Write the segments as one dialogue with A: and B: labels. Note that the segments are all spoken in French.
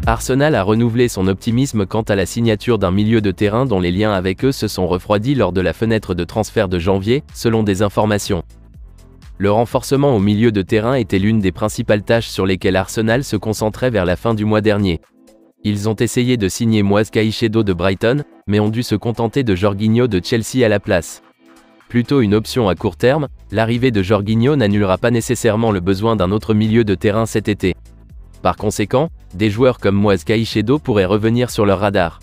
A: Arsenal a renouvelé son optimisme quant à la signature d'un milieu de terrain dont les liens avec eux se sont refroidis lors de la fenêtre de transfert de janvier, selon des informations. Le renforcement au milieu de terrain était l'une des principales tâches sur lesquelles Arsenal se concentrait vers la fin du mois dernier. Ils ont essayé de signer Moise Caicedo de Brighton, mais ont dû se contenter de Jorginho de Chelsea à la place. Plutôt une option à court terme, l'arrivée de Jorginho n'annulera pas nécessairement le besoin d'un autre milieu de terrain cet été. Par conséquent, des joueurs comme Moise Caicedo pourraient revenir sur leur radar.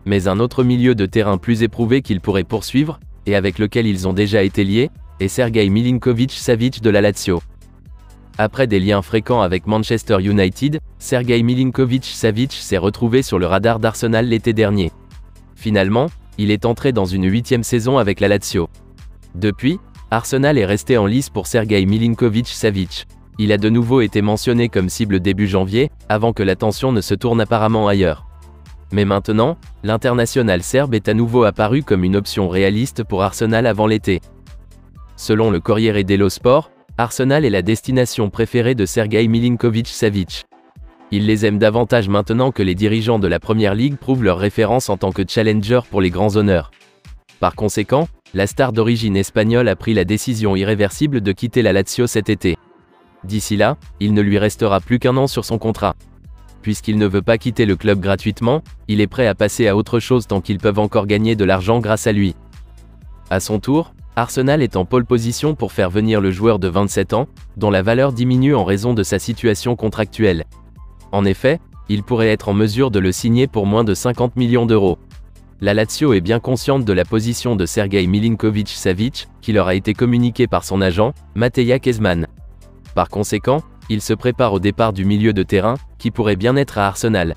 A: Mais un autre milieu de terrain plus éprouvé qu'ils pourraient poursuivre, et avec lequel ils ont déjà été liés, est Sergej Milinković-Savić de la Lazio. Après des liens fréquents avec Manchester United, Sergej Milinković-Savić s'est retrouvé sur le radar d'Arsenal l'été dernier. Finalement, il est entré dans une 8e saison avec la Lazio. Depuis, Arsenal est resté en lice pour Sergej Milinković-Savić. Il a de nouveau été mentionné comme cible début janvier, avant que l'attention ne se tourne apparemment ailleurs. Mais maintenant, l'international serbe est à nouveau apparu comme une option réaliste pour Arsenal avant l'été. Selon le Corriere dello Sport, Arsenal est la destination préférée de Sergej Milinković-Savić. Il les aime davantage maintenant que les dirigeants de la Première Ligue prouvent leur référence en tant que challenger pour les grands honneurs. Par conséquent, la star d'origine espagnole a pris la décision irréversible de quitter la Lazio cet été. D'ici là, il ne lui restera plus qu'un an sur son contrat. Puisqu'il ne veut pas quitter le club gratuitement, il est prêt à passer à autre chose tant qu'ils peuvent encore gagner de l'argent grâce à lui. À son tour, Arsenal est en pole position pour faire venir le joueur de 27 ans, dont la valeur diminue en raison de sa situation contractuelle. En effet, il pourrait être en mesure de le signer pour moins de 50 millions d'euros. La Lazio est bien consciente de la position de Sergej Milinković-Savić, qui leur a été communiquée par son agent, Mateja Kezman. Par conséquent, il se prépare au départ du milieu de terrain, qui pourrait bien être à Arsenal.